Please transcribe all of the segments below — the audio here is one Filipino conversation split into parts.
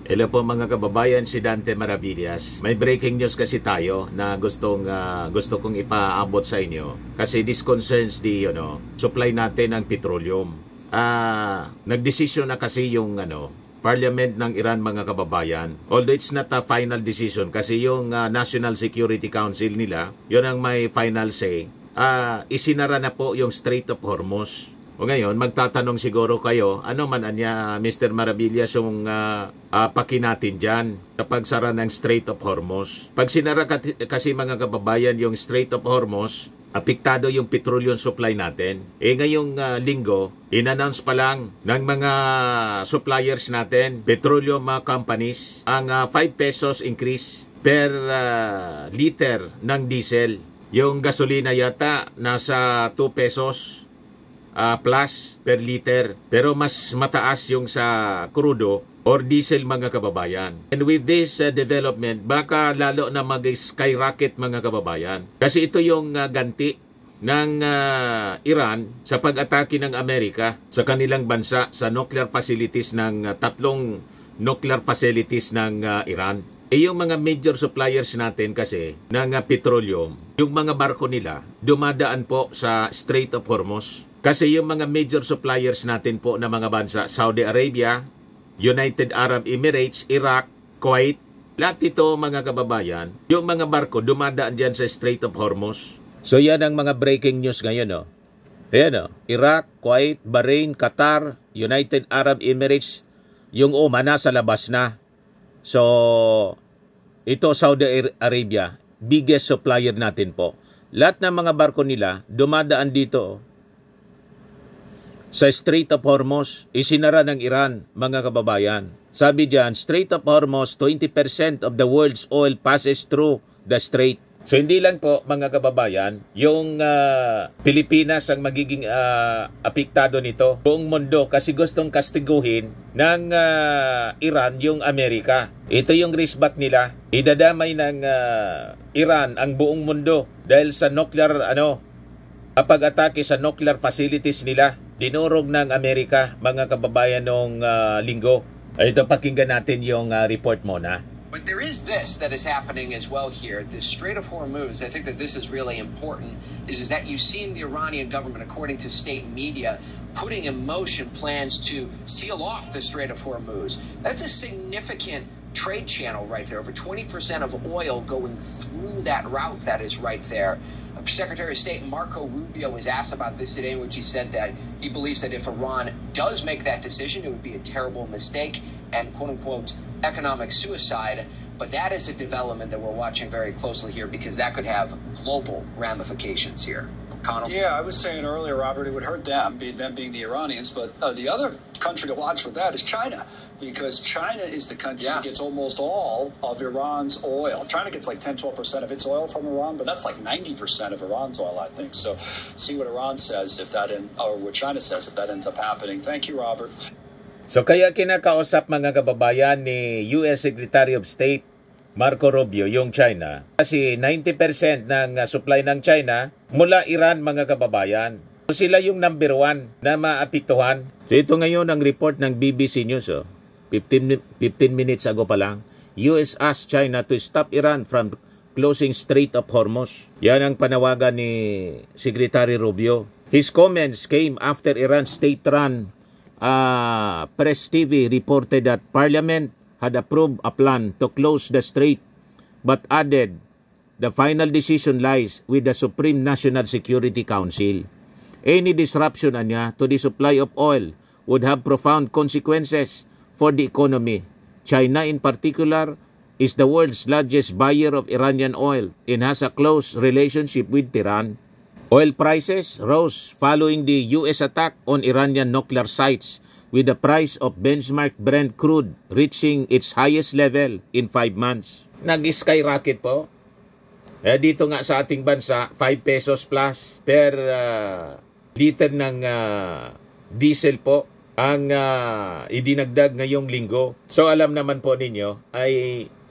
Hello po mga kababayan, si Dante Maravillas. May breaking news kasi tayo na gusto kong ipaabot sa inyo. Kasi this concerns the supply natin ng petroleum. Nagdesisyon na kasi yung Parliament ng Iran mga kababayan. Although it's not a final decision kasi yung National Security Council nila, yun ang may final say. Isinara na po yung Strait of Hormuz. O ngayon, magtatanong siguro kayo, ano man anya, Mr. Maravillas, yung paki natin dyan kapag sara ng Strait of Hormuz. Pag sinara kasi mga kababayan yung Strait of Hormuz, apektado yung petroleum supply natin. Ngayong linggo, in-announce pa lang ng mga suppliers natin, petroleum companies, ang 5 pesos increase per liter ng diesel. Yung gasolina yata, nasa 2 pesos plus per liter. Pero mas mataas yung sa crudo or diesel mga kababayan. And with this development, baka lalo na mag-skyrocket mga kababayan. Kasi ito yung ganti ng Iran sa pag-atake ng Amerika sa kanilang bansa sa nuclear facilities ng tatlong nuclear facilities ng Iran. Yung mga major suppliers natin kasi ng petroleum, yung mga barko nila, dumadaan po sa Strait of Hormuz. Kasi yung mga major suppliers natin po na mga bansa, Saudi Arabia, United Arab Emirates, Iraq, Kuwait, lahat ito mga kababayan, yung mga barko dumadaan dyan sa Strait of Hormuz. So yan ang mga breaking news ngayon. Ayan, Iraq, Kuwait, Bahrain, Qatar, United Arab Emirates, yung Oman nasa labas na. So ito Saudi Arabia, biggest supplier natin po. Lahat ng mga barko nila dumadaan dito sa Strait of Hormuz, isinara ng Iran, mga kababayan. Sabi diyan, Strait of Hormuz, 20% of the world's oil passes through the strait. So hindi lang po, mga kababayan, yung Pilipinas ang magiging apektado nito. Buong mundo kasi gustong kastiguhin ng Iran yung Amerika. Ito yung riskback nila. Idadamay ng Iran ang buong mundo dahil sa nuclear pag-atake sa nuclear facilities nila. Dinurog ng Amerika, mga kababayan, nung linggo. Ito, pakinggan natin yung report muna. But there is this that is happening as well here. The Strait of Hormuz, I think that this is really important, is that you've seen the Iranian government, according to state media, putting in motion plans to seal off the Strait of Hormuz. That's a significant trade channel right there. Over 20% of oil going through that route that is right there. Secretary of State Marco Rubio was asked about this today, in which he said that he believes that if Iran does make that decision, it would be a terrible mistake and quote-unquote economic suicide. But that is a development that we're watching very closely here because that could have global ramifications here. Connell? Yeah, I was saying earlier, Robert, it would hurt them being the Iranians, but the other country to watch with that is China, because China is the country that gets almost all of Iran's oil. China gets like 10-12% of its oil from Iran, but that's like 90% of Iran's oil, I think. So see what Iran says or what China says if that ends up happening. Thank you, Robert. So kaya kinakausap mga kababayan ni US Secretary of State Marco Rubio yung China. Kasi 90% ng supply ng China mula Iran mga kababayan. So sila yung number 1 na maapektuhan. So ito ngayon ang report ng BBC News. 15 minutes ago pa lang. US asked China to stop Iran from closing Strait of Hormuz. Yan ang panawagan ni Secretary Rubio. His comments came after Iran's state-run Press TV reported that Parliament had approved a plan to close the strait, but added the final decision lies with the Supreme National Security Council. Any disruption to the supply of oil would have profound consequences for the economy. China in particular is the world's largest buyer of Iranian oil and has a close relationship with Tehran. Oil prices rose following the US attack on Iranian nuclear sites, with the price of benchmark Brent crude reaching its highest level in 5 months. Nag-skyrocket po. Dito nga sa ating bansa, 5 pesos plus per liter ng diesel po ang idinagdag ngayong linggo. So alam naman po ninyo ay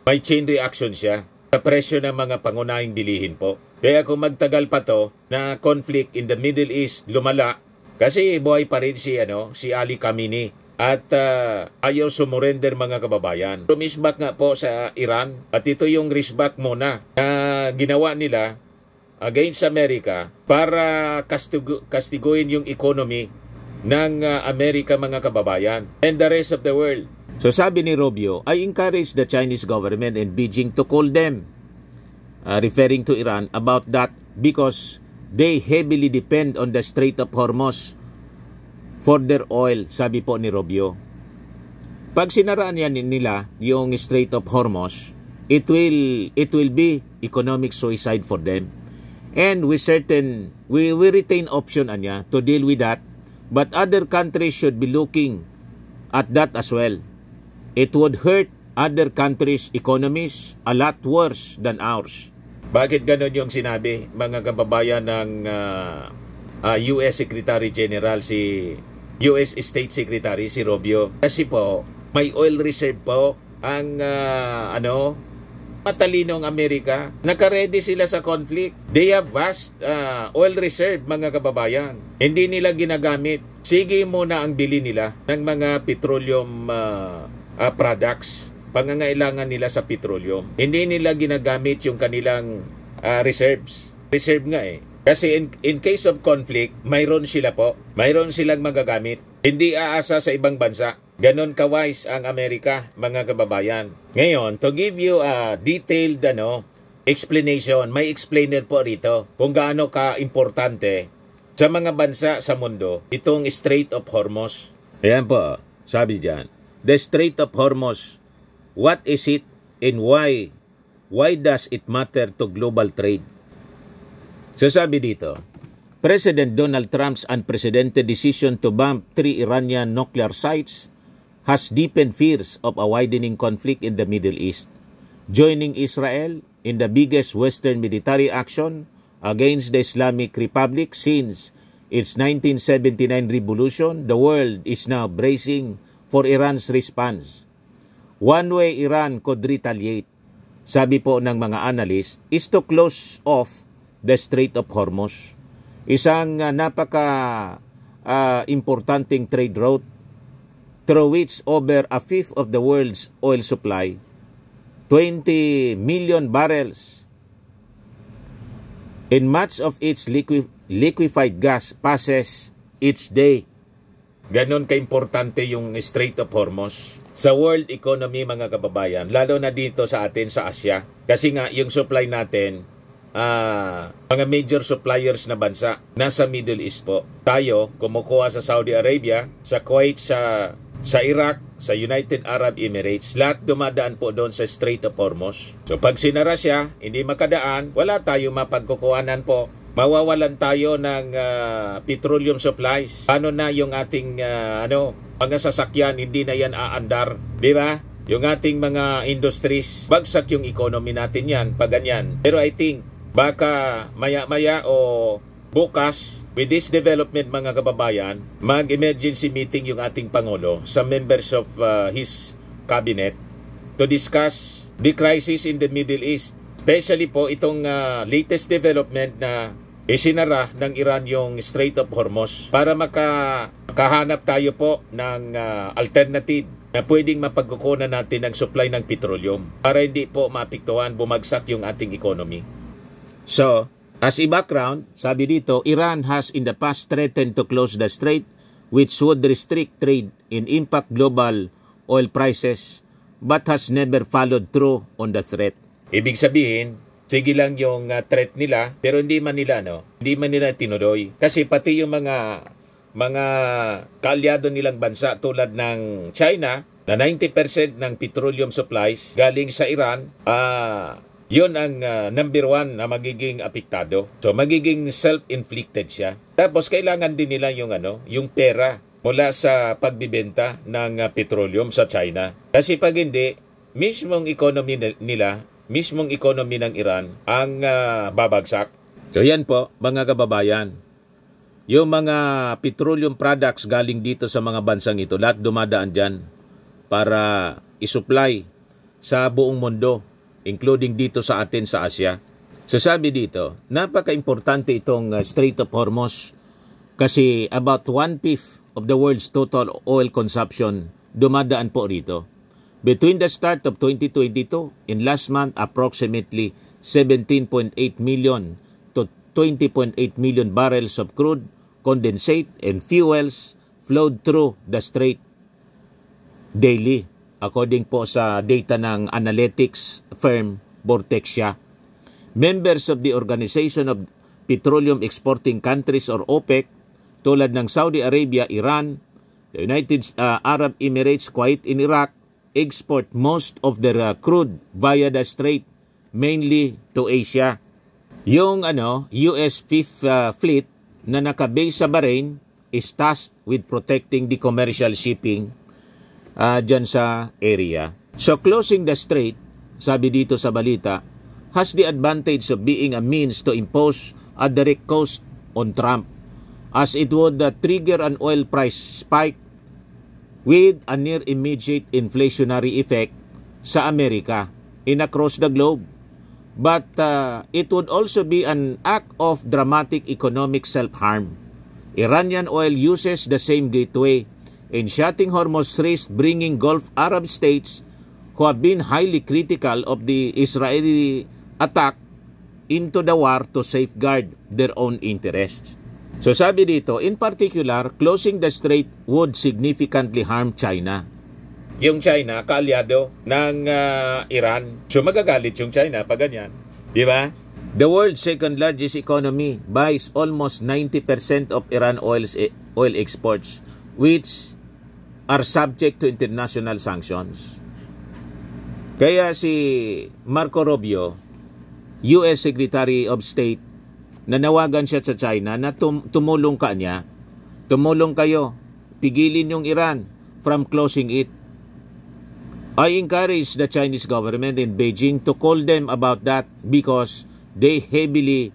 may chain reaction siya sa presyo ng mga pangunahing bilihin po. Kaya kung magtagal pa to na conflict in the Middle East lumala, kasi buhay pa rin si Ali Khamenei. at ayaw sumurrender mga kababayan. Rumisback nga po sa Iran at ito yung risback muna na ginawa nila against America para kastiguin yung economy ng Amerika mga kababayan and the rest of the world. So sabi ni Rubio, I encourage the Chinese government and Beijing to call them, referring to Iran, about that because they heavily depend on the Strait of Hormuz for their oil, sabi po ni Rubio. Pag sinaraan yan nila yung Strait of Hormuz, it will be economic suicide for them. And we retain option anya to deal with that, but other countries should be looking at that as well. It would hurt other countries' economies a lot worse than ours. Bakit ganon yung sinabi, mga kababayan ng US Secretary General, si US State Secretary, si Rubio? Kasi po, may oil reserve po ang matalinong Amerika. Naka-ready sila sa conflict. They have vast oil reserve, mga kababayan. Hindi nila ginagamit. Sige muna ang bili nila ng mga petroleum products, pangangailangan nila sa petroleum. Hindi nila ginagamit yung kanilang reserves. Reserve nga eh. Kasi in case of conflict, mayroon sila po. Mayroon silang magagamit. Hindi aasa sa ibang bansa. Ganon ka-wise ang Amerika, mga kababayan. Ngayon, to give you a detailed explanation, may explainer po rito kung gaano ka-importante sa mga bansa sa mundo itong Strait of Hormuz. Ayan po, sabi dyan. The Strait of Hormuz, what is it and why? Why does it matter to global trade? So sabi dito, President Donald Trump's unprecedented decision to bomb 3 Iranian nuclear sites has deepened fears of a widening conflict in the Middle East, joining Israel in the biggest Western military action against the Islamic Republic since its 1979 revolution. The world is now bracing for Iran's response. One way Iran could retaliate, sabi po ng mga analyst, is to close off the Strait of Hormuz. Isang importanteng trade route through which over a fifth of the world's oil supply, 20 million barrels, and much of its liquefied gas passes each day. Ganon ka-importante yung Strait of Hormuz sa world economy, mga kababayan, lalo na dito sa atin sa Asia. Kasi nga yung supply natin, mga major suppliers na bansa nasa Middle East po. Tayo kumukuha sa Saudi Arabia, sa Kuwait, sa Iraq, sa United Arab Emirates. Lahat dumadaan po doon sa Strait of Hormuz. So pag sinara siya, hindi makadaan, wala tayo mapagkukuhanan po. Mawawalan tayo ng petroleum supplies. Paano na yung ating mga sasakyan, hindi na yan aandar, di ba? Yung ating mga industries, bagsak yung economy natin yan, pag ganyan. Pero I think, baka maya-maya o bukas, with this development, mga kababayan, mag-emergency meeting yung ating Pangulo sa members of his cabinet to discuss the crisis in the Middle East. Especially po itong latest development na isinara ng Iran yung Strait of Hormuz para makahanap tayo po ng alternative na pwedeng mapagkukunan natin ng supply ng petroleum para hindi po maapektuhan, bumagsak yung ating economy. So, as a background, sabi dito, Iran has in the past threatened to close the strait, which would restrict trade and impact global oil prices, but has never followed through on the threat. Ibig sabihin, sige lang yung threat nila, pero hindi man nila tinuloy. Kasi pati yung mga kaalyado nilang bansa tulad ng China, na 90% ng petroleum supplies galing sa Iran, yun ang number 1 na magiging apektado. So magiging self-inflicted siya. Tapos kailangan din nila yung pera mula sa pagbibenta ng petroleum sa China. Kasi pag hindi, mismong economy nila, mismong economy ng Iran ang babagsak. So yan po, mga kababayan. Yung mga petroleum products galing dito sa mga bansang ito, lahat dumadaan dyan para isupply sa buong mundo, including dito sa atin sa Asia. So sabi dito, napaka-importante itong Strait of Hormuz kasi about 1/5 of the world's total oil consumption dumadaan po rito. Between the start of 2022 and last month, approximately 17.8 million to 20.8 million barrels of crude, condensate, and fuels flowed through the strait daily, according po sa data ng analytics firm Vortexia. Members of the Organization of Petroleum Exporting Countries or OPEC, tulad ng Saudi Arabia, Iran, the United Arab Emirates, Kuwait, and Iraq, export most of their crude via the strait, mainly to Asia. Yung US Fifth Fleet na nakabase sa Bahrain is tasked with protecting the commercial shipping dyan sa area. So closing the strait, sabi dito sa balita, has the advantage of being a means to impose a direct cost on Trump, as it would trigger an oil price spike with a near immediate inflationary effect sa Amerika and across the globe. But it would also be an act of dramatic economic self-harm. Iranian oil uses the same gateway in shutting Hormuz Strait, bringing Gulf Arab states who have been highly critical of the Israeli attack into the war to safeguard their own interests. So sabi dito, in particular, closing the strait would significantly harm China. Yung China, kaalyado ng Iran. So magagalit yung China pag ganyan. Di ba? The world's second largest economy buys almost 90% of Iran oil exports, which are subject to international sanctions. Kaya si Marco Rubio, US Secretary of State, nanawagan siya sa China na tumulong kayo, pigilin yung Iran from closing it. I encourage the Chinese government in Beijing to call them about that because they heavily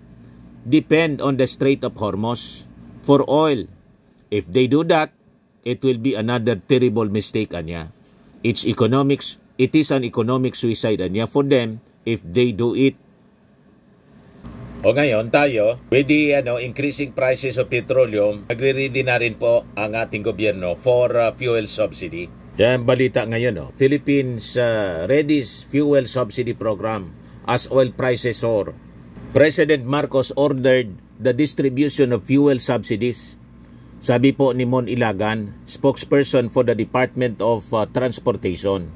depend on the Strait of Hormuz for oil. If they do that, it will be another terrible mistake, anya. It is an economic suicide, anya, for them if they do it. O ngayon tayo, with the increasing prices of petroleum, nagre-ready na rin po ang ating gobyerno for fuel subsidy. Yan balita ngayon, Philippines readies fuel subsidy program as oil prices soar. President Marcos ordered the distribution of fuel subsidies. Sabi po ni Mon Ilagan, spokesperson for the Department of Transportation.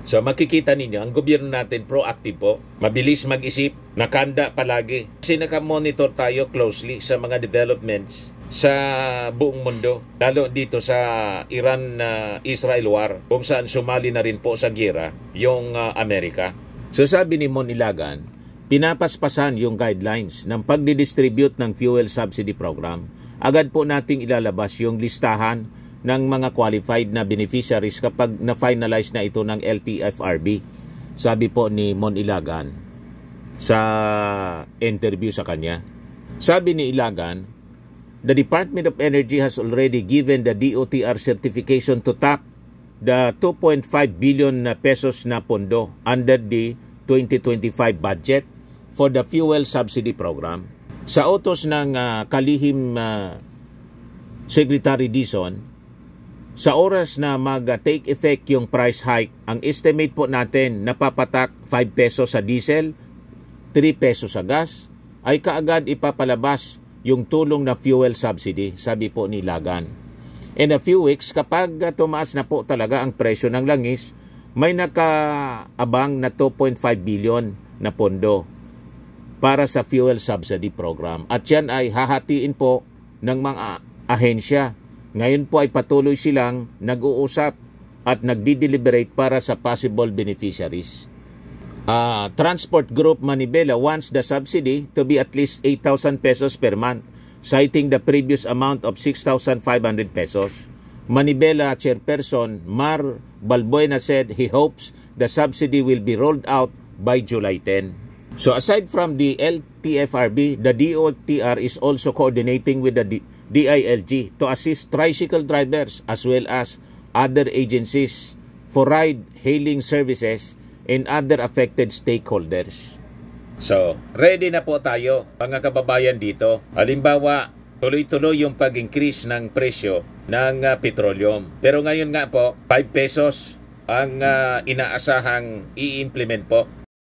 So makikita ninyo, ang gobyerno natin proactive po, mabilis mag-isip, nakanda palagi. Kasi nakamonitor tayo closely sa mga developments sa buong mundo, lalo dito sa Iran-Israel war, kung saan sumali na rin po sa giyera yung Amerika. So sabi ni Mon Ilagan, pinapaspasan yung guidelines ng pagdidistribute ng fuel subsidy program. Agad po nating ilalabas yung listahan ng mga qualified na beneficiaries kapag na-finalize na ito ng LTFRB. Sabi po ni Mon Ilagan sa interview sa kanya. Sabi ni Ilagan, the Department of Energy has already given the DOTR certification to tap the 2.5 billion pesos na pondo under the 2025 budget for the fuel subsidy program. Sa utos ng kalihim Secretary Dizon, sa oras na mag-take effect yung price hike, ang estimate po natin napapatak 5 pesos sa diesel, 3 pesos sa gas, ay kaagad ipapalabas yung tulong na fuel subsidy, sabi po ni Lagan. In a few weeks, kapag tumaas na po talaga ang presyo ng langis, may nakaabang na 2.5 billion na pondo para sa fuel subsidy program. At yan ay hahatiin po ng mga ahensya. Ngayon po ay patuloy silang nag-uusap at nagdi-deliberate para sa possible beneficiaries. Transport Group Manibela wants the subsidy to be at least 8,000 pesos per month, citing the previous amount of 6,500 pesos. Manibela Chairperson Mar Balbuena said he hopes the subsidy will be rolled out by July 10. So aside from the LTFRB, the DOTR is also coordinating with the DILG to assist tricycle drivers as well as other agencies for ride-hailing services and other affected stakeholders. So, ready na po tayo, mga kababayan dito. Halimbawa, tuloy-tuloy yung pag-increase ng presyo ng petroleum. Pero ngayon nga po, 5 pesos ang inaasahang i-implement po